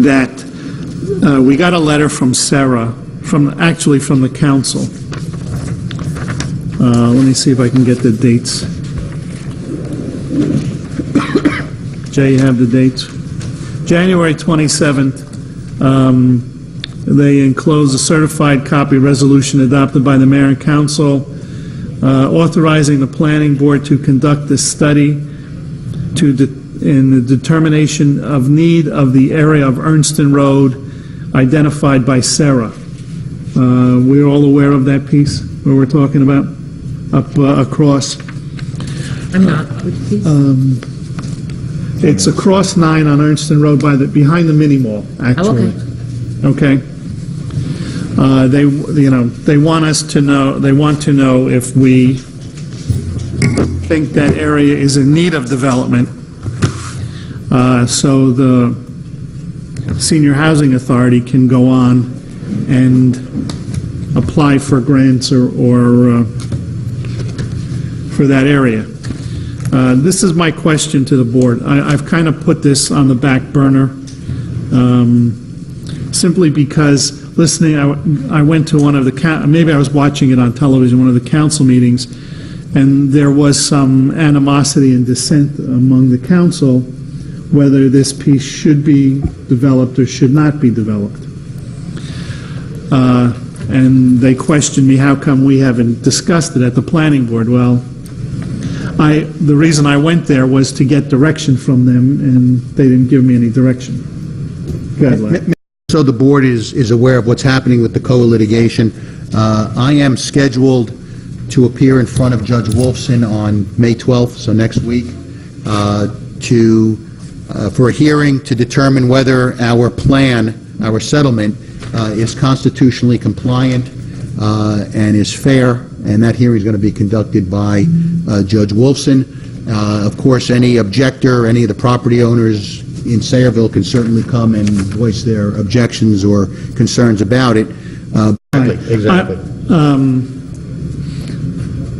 that we got a letter from Sarah, actually from the council. Let me see if I can get the dates. Jay, you have the dates? January 27th, they enclose a certified copy resolution adopted by the mayor and council authorizing the planning board to conduct a study in the determination of need of the area of Ernston Road identified by Sarah. We're all aware of that piece where we're talking about up across. I'm not. Which piece? It's across 9 on Ernston Road behind the mini mall, actually. Oh, okay. They want us to know. They want to know if we think that area is in need of development. So the Senior Housing Authority can go on and apply for grants or for that area. This is my question to the board. I've kind of put this on the back burner simply because listening, I went to one of the, maybe I was watching it on television, one of the council meetings, and there was some animosity and dissent among the council whether this piece should be developed or should not be developed. And they questioned me, how come we haven't discussed it at the planning board? Well, the reason I went there was to get direction from them, and they didn't give me any direction. Go ahead, Larry. So the board is aware of what's happening with the co-litigation. I am scheduled to appear in front of Judge Wolfson on May 12th, so next week, for a hearing to determine whether our plan, our settlement, is constitutionally compliant and is fair, and that hearing is going to be conducted by Judge Wolfson. Of course, any objector, any of the property owners in Sayreville can certainly come and voice their objections or concerns about it. Exactly.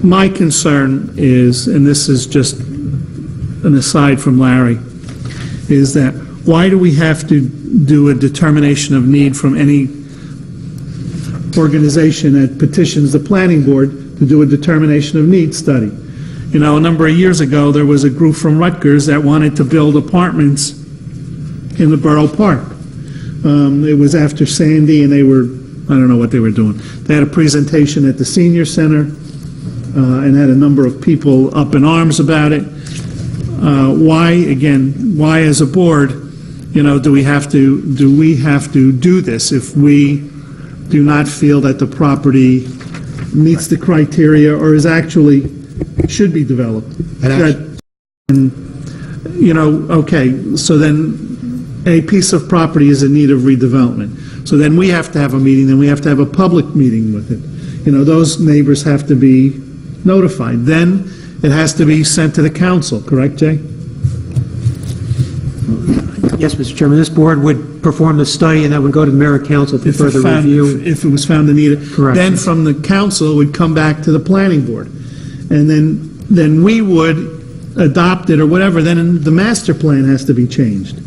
My concern is, and this is just an aside from Larry, is that why do we have to do a determination of need from any organization that petitions the planning board to do a determination of need study? You know, a number of years ago, there was a group from Rutgers that wanted to build apartments in the Borough Park. It was after Sandy, and they were, I don't know what they were doing. They had a presentation at the Senior Center and had a number of people up in arms about it. Why as a board, you know, do we have to do this if we do not feel that the property meets the criteria or is actually should be developed? You know, okay, so then a piece of property is in need of redevelopment. So then we have to have a meeting, then we have to have a public meeting with it. You know, those neighbors have to be notified. Then it has to be sent to the council, correct, Jay? Yes, Mr. Chairman. This board would perform the study, and that would go to the mayor and council for further review. If it was found to need it. Correct. Then from the council, it would come back to the planning board. And then we would adopt it or whatever. Then the master plan has to be changed.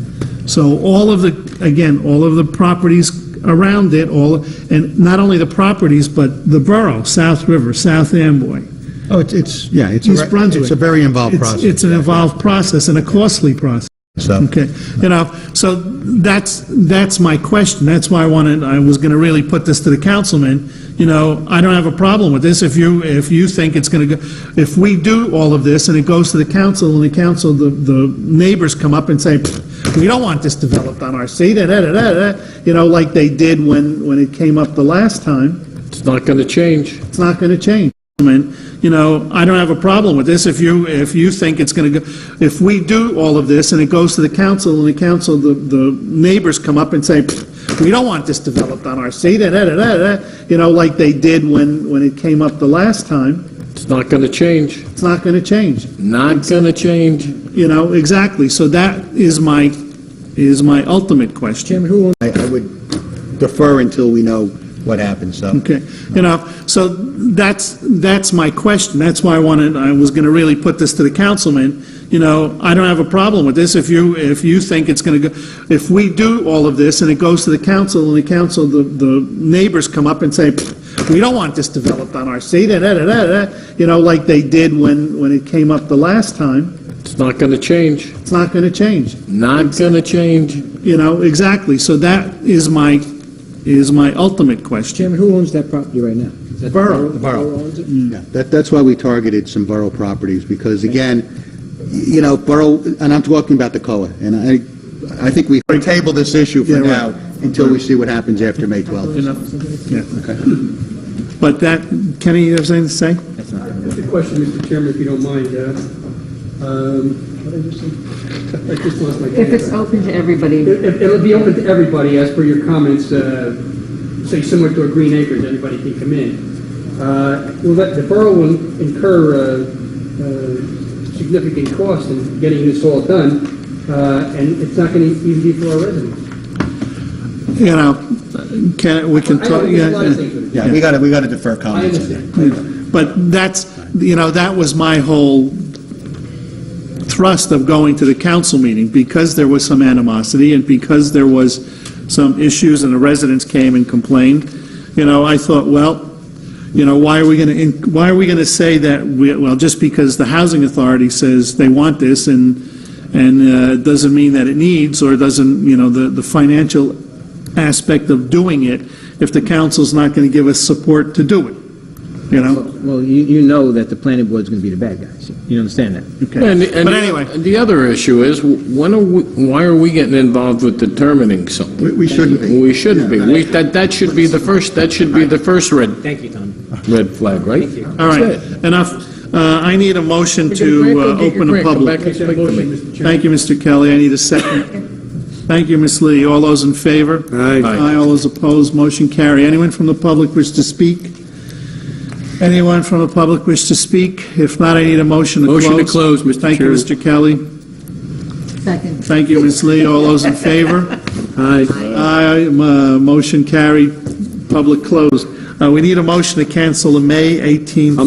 So all of the properties around it, and not only the properties, but the borough, South River, South Amboy. Oh, it's East Brunswick. It's a very involved process. It's an involved process and a costly process. So. Okay, you know, so that's my question. That's why I was going to really put this to the councilman. You know, I don't have a problem with this if you think it's going to go. If we do all of this and it goes to the council, and the council, the neighbors come up and say, we don't want this developed on our seat, you know, like they did when it came up the last time. It's not going to change. It's not going to change. You know, I don't have a problem with this if you think it's going to go. If we do all of this and it goes to the council, and the council, the neighbors come up and say, we don't want this developed on our seat, you know, like they did when it came up the last time. It's not going to change. It's not going to change. Not going to change. You know, exactly. So that is my ultimate question. I would defer until we know what happens. So. Okay. You know, so that's my question. That's why I was going to really put this to the councilman. I don't have a problem with this if you think it's going to go, if we do all of this and it goes to the council, and the neighbors come up and say, we don't want this developed on our street, like they did when it came up the last time. It's not going to change. It's not going to change. Not going to change. Exactly. So that is my ultimate question. Chairman, who owns that property right now? Is that Borough. The borough owns it? Yeah, that's why we targeted some borough properties, because again, borough, and I'm talking about the COA, and I think we table this issue for Yeah, now right. until we see what happens after May 12th. But Kenny, you have something to say? That's not. Just a question, Mr. Chairman, if you don't mind. I just lost my train If of it's thought. open to everybody, It'll be open to everybody, as per your comments, say similar to a Green Acres, anybody can come in. The borough will incur significant cost in getting this all done, and it's not going to even be for our residents. We can talk, There's a lot of things with it. Yeah, we got to defer I comments. understand. but that's, that was my whole thrust of going to the council meeting, because there was some animosity and because there was some issues and the residents came and complained. I thought, well, why are we going to say that just because the housing authority says they want this and doesn't mean that it needs, or doesn't, the financial aspect of doing it, if the council's not going to give us support to do it, Well, you know that the planning board's going to be the bad guys. You understand that? Okay. But anyway, The other issue is, why are we getting involved with determining something? We shouldn't be. We shouldn't be. That should be the first Thank you, Tom. red flag, right? all right, enough. I need a motion to open the public. Make that motion, Mr. Chairman. Thank you, Mr. Kelly. I need a second. Thank you, Ms. Lee. All those in favor? Aye. All those opposed, motion carry. Anyone from the public wish to speak? Anyone from the public wish to speak? If not, I need a motion to close. Motion to close, Mr. Thank you, Chairman. Mr. Kelly. second. Thank you, Ms. Lee. All those in favor? Aye. Aye. Motion carried. Public closed. We need a motion to cancel the May 18th